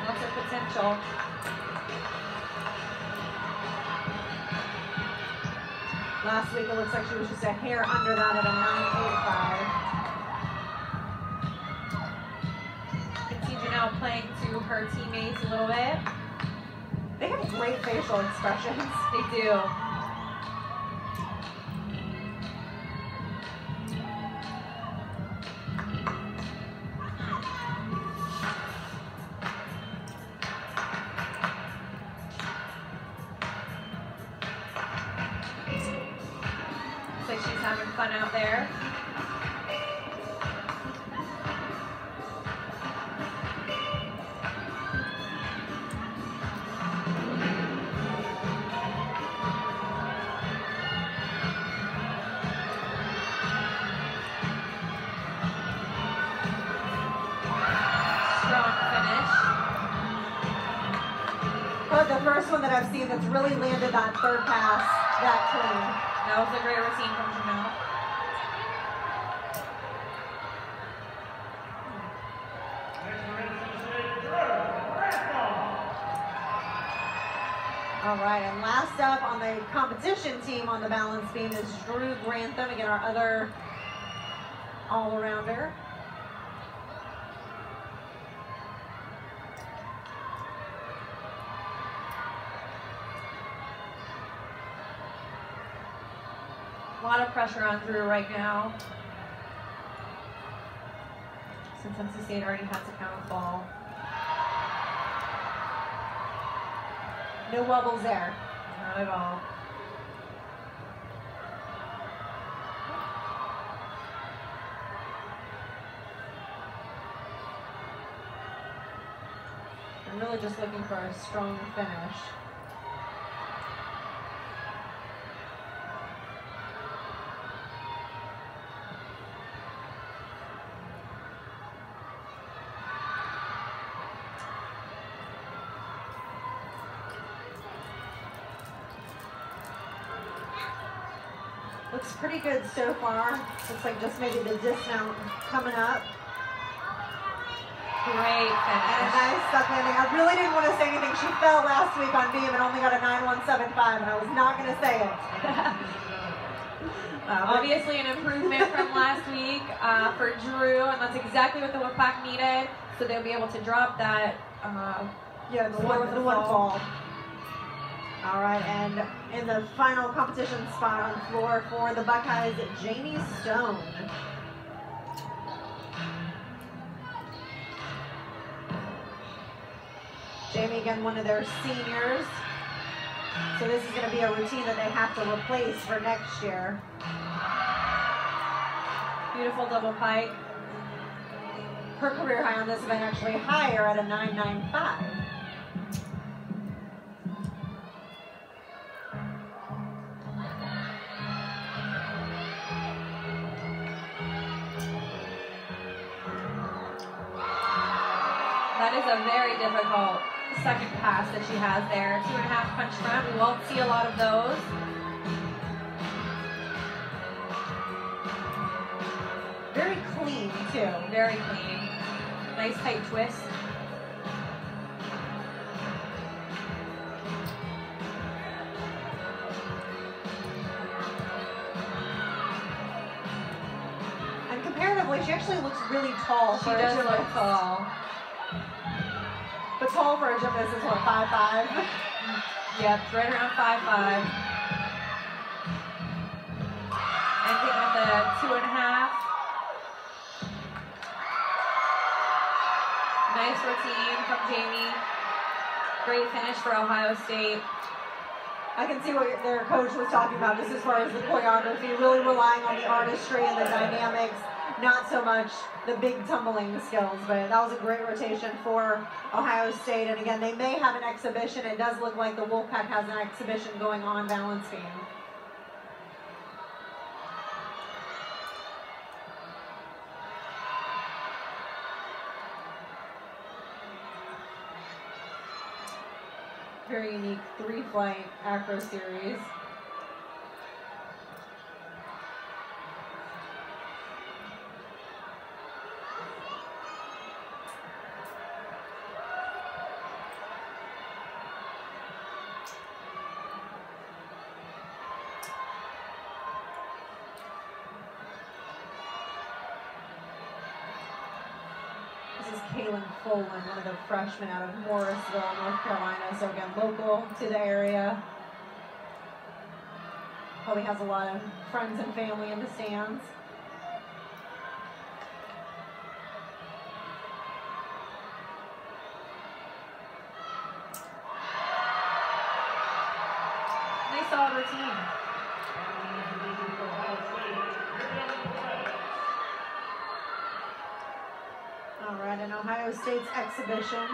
Lots of potential. Last week, it looks like she was just a hair under that at a 9.85. Katinja now playing to her teammates a little bit. They have great facial expressions. They do. Looks like she's having fun out there. But the first one that I've seen that's really landed that third pass that clean. That was a great routine from Jamel. All right, and last up on the competition team on the balance beam is Drew Grantham, again, our other all-arounder. A lot of pressure on Drew right now. Since NC State already has a count ball. No wobbles there. Not at all. I'm really just looking for a strong finish. Looks pretty good so far. Looks like just maybe the dismount coming up. Great And a finish. nice stuck landing. I really didn't want to say anything. She fell last week on beam and only got a 9.175, and I was not going to say it. Obviously an improvement from last week for Drew, and that's exactly what the Wolfpack needed. So they'll be able to drop that. Yeah, the Score one, with the the one fall. fall. All right, and in the final competition spot on the floor for the Buckeyes, Jamie Stone. Jamie, again, one of their seniors. So this is going to be a routine that they have to replace for next year. Beautiful double pike. Her career high on this event actually higher at a 9.95. That is a very difficult second pass that she has there. 2.5 punch front. We won't see a lot of those. Very clean, too. Very clean. Nice tight twist. And comparatively, she actually looks really tall She for a does gymnast. look tall. But tall for a gymnast is what, 5'5"? Yep, right around 5'5". Ending with a 2.5. Nice routine from Jamie. Great finish for Ohio State. I can see what their coach was talking about just as far as the choreography, really relying on the artistry and the dynamics, not so much the big tumbling skills, but that was a great rotation for Ohio State. And again, they may have an exhibition. It does look like the Wolfpack has an exhibition going on balance beam. Very unique 3-flight acro series. Kaylin Folan, one of the freshmen out of Morrisville, North Carolina. So again, local to the area. Probably has a lot of friends and family in the stands. Nice solid routine. All right, and Ohio State's exhibition.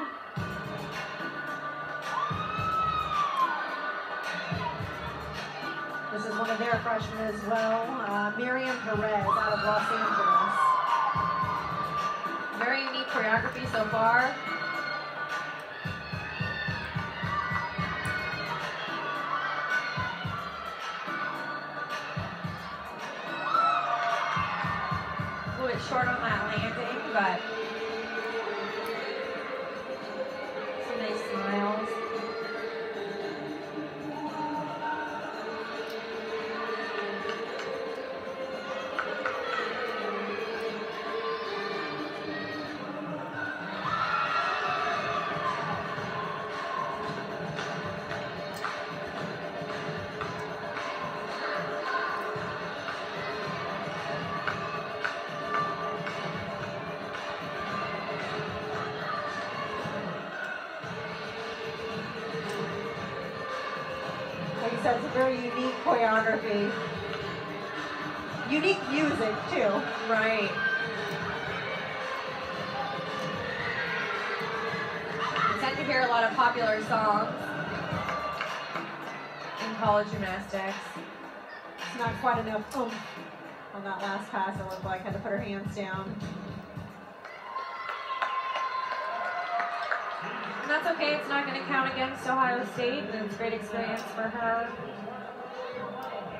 This is one of their freshmen as well, Miriam Perez out of Los Angeles. Very unique choreography so far. A little bit short on that landing, but some nice smiles. Like I said, it's a very unique choreography. Unique music, too. Right. I tend to hear a lot of popular songs in college gymnastics. It's not quite enough oomph on that last pass. It looked like had to put her hands down. And that's okay, it's not going to count against Ohio State, and it's a great experience for her.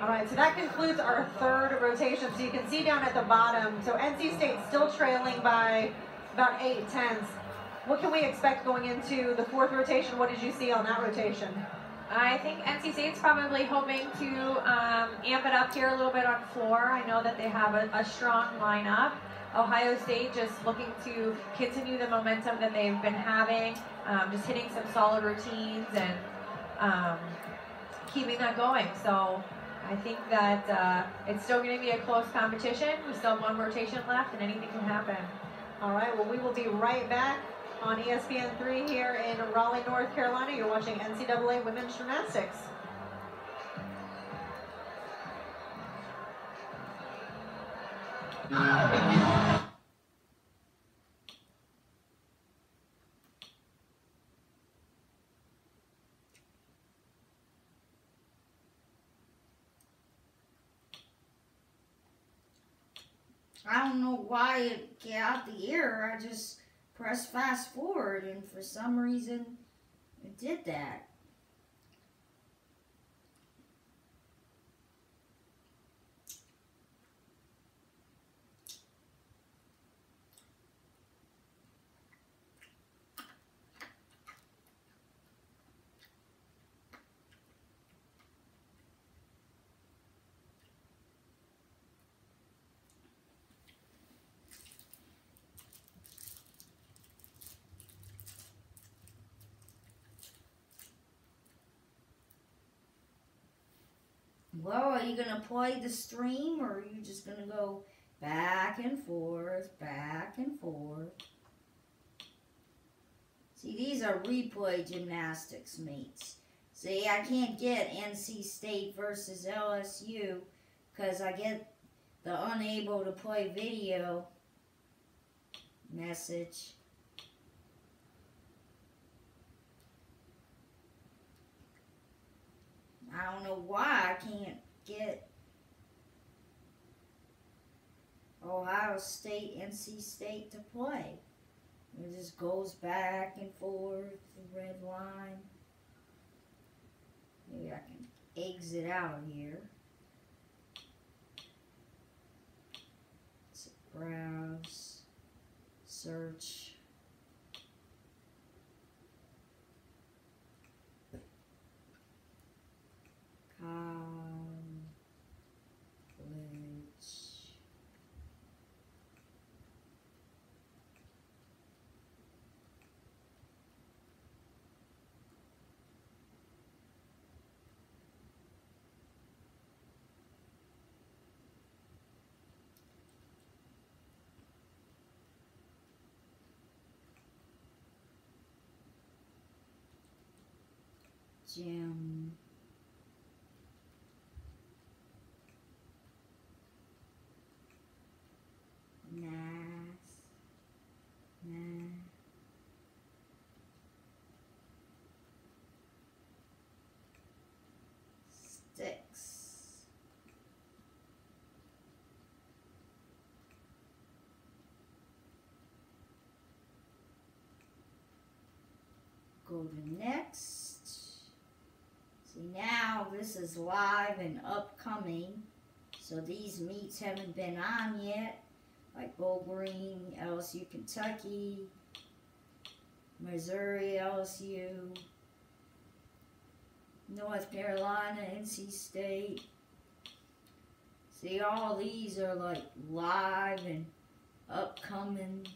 All right, so that concludes our third rotation. So you can see down at the bottom, so NC State still trailing by about 8/10. What can we expect going into the fourth rotation? What did you see on that rotation? I think NC State's probably hoping to amp it up here a little bit on floor. I know that they have a strong lineup. Ohio State just looking to continue the momentum that they've been having, just hitting some solid routines and keeping that going. So I think that it's still going to be a close competition. We still have one rotation left and anything can happen. All right, well, we will be right back on ESPN3 here in Raleigh, North Carolina. You're watching NCAA Women's Gymnastics. I don't know why it got out the air. I just pressed fast forward, and for some reason, it did that. Well, are you going to play the stream, or are you just going to go back and forth, back and forth? See, these are replay gymnastics meets. See, I can't get NC State versus LSU because I get the unable to play video message. I don't know why I can't get Ohio State, NC State to play. It just goes back and forth, the red line. Maybe I can exit out of here. Let's browse, search. College Gym. Sticks. Go to next. See, now this is live and upcoming. So these meets haven't been on yet. Like Bowling Green, LSU, Kentucky, Missouri, LSU, North Carolina, NC State. See, all these are like live and upcoming.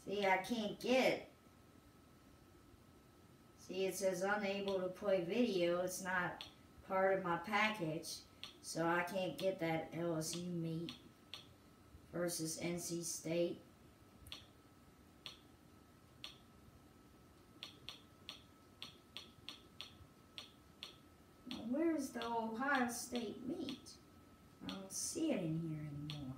See, I can't get. See, it says unable to play video. It's not part of my package. So I can't get that LSU meet versus NC State. Now, where's the Ohio State meet? I don't see it in here anymore.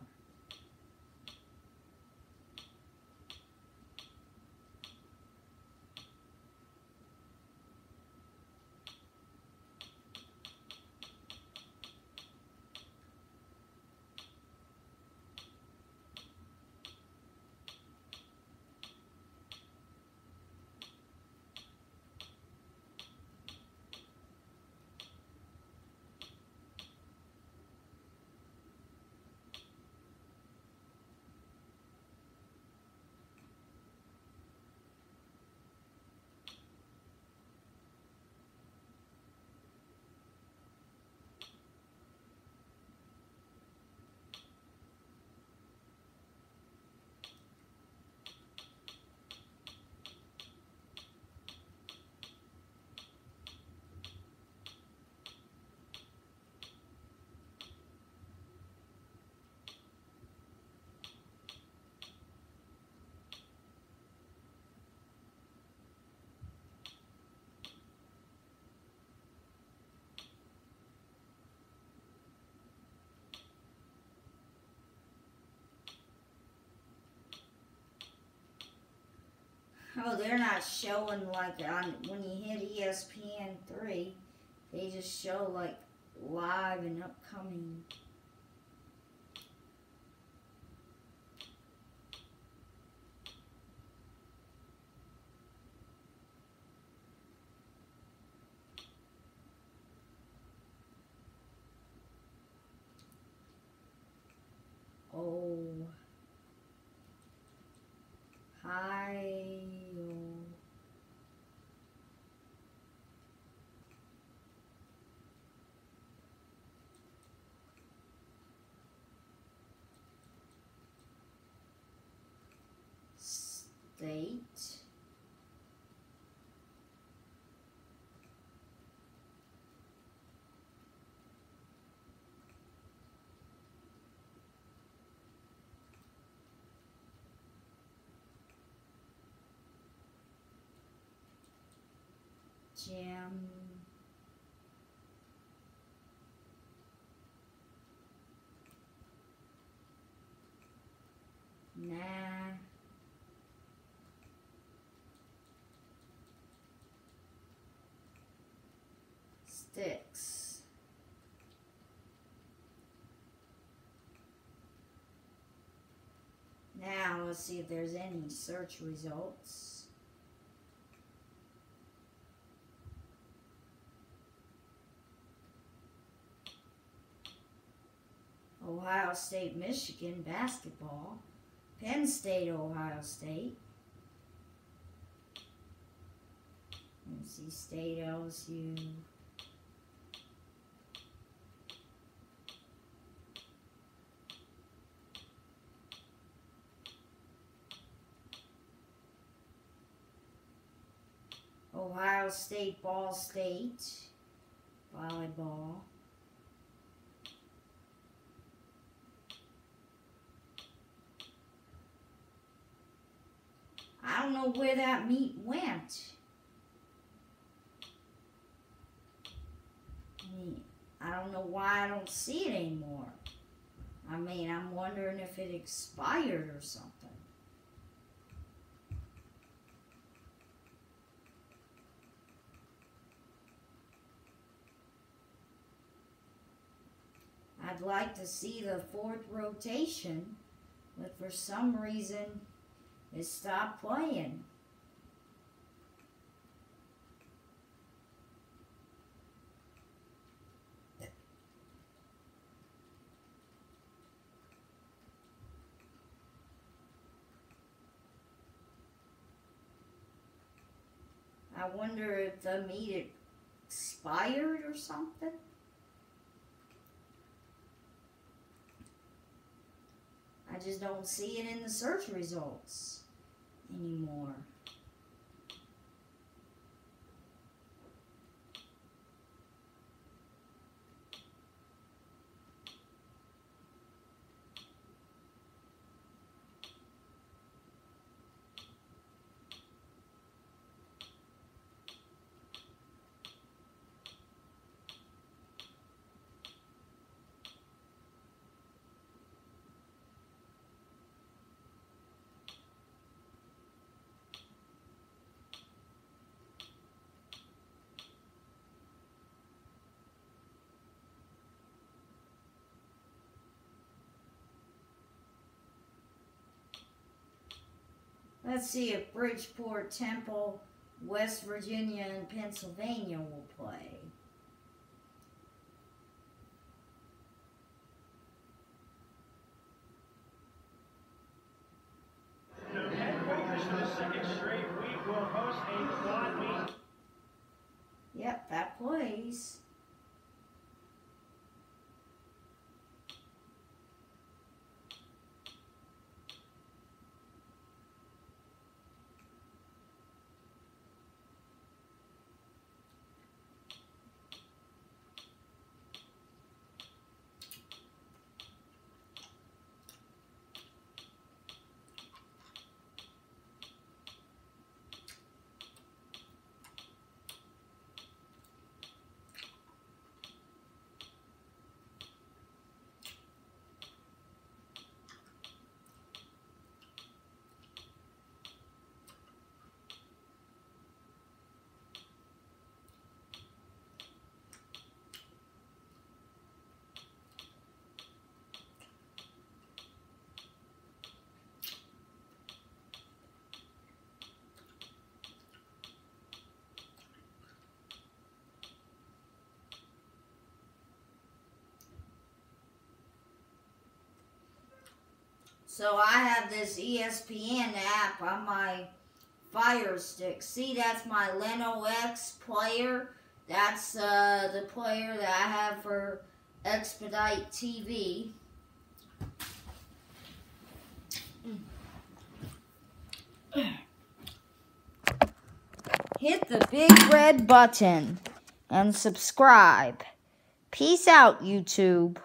Oh, they're not showing like on when you hit ESPN3, they just show like live and upcoming. Oh. Hi. State. Gym. Nah. Sticks. Now let's see if there's any search results. Ohio State, Michigan basketball. Penn State, Ohio State. NC State, LSU. Ohio State, Ball State, volleyball. I don't know where that meet went. I don't know why I don't see it anymore. I mean, I'm wondering if it expired or something. I'd like to see the fourth rotation, but for some reason, it stopped playing. I wonder if the meet expired or something. I just don't see it in the search results anymore. Let's see if Bridgeport, Temple, West Virginia, and Pennsylvania will play. Yep, that plays. So I have this ESPN app on my Fire Stick. See, that's my Leno X player. That's the player that I have for Expedite TV. Hit the big red button and subscribe. Peace out, YouTube.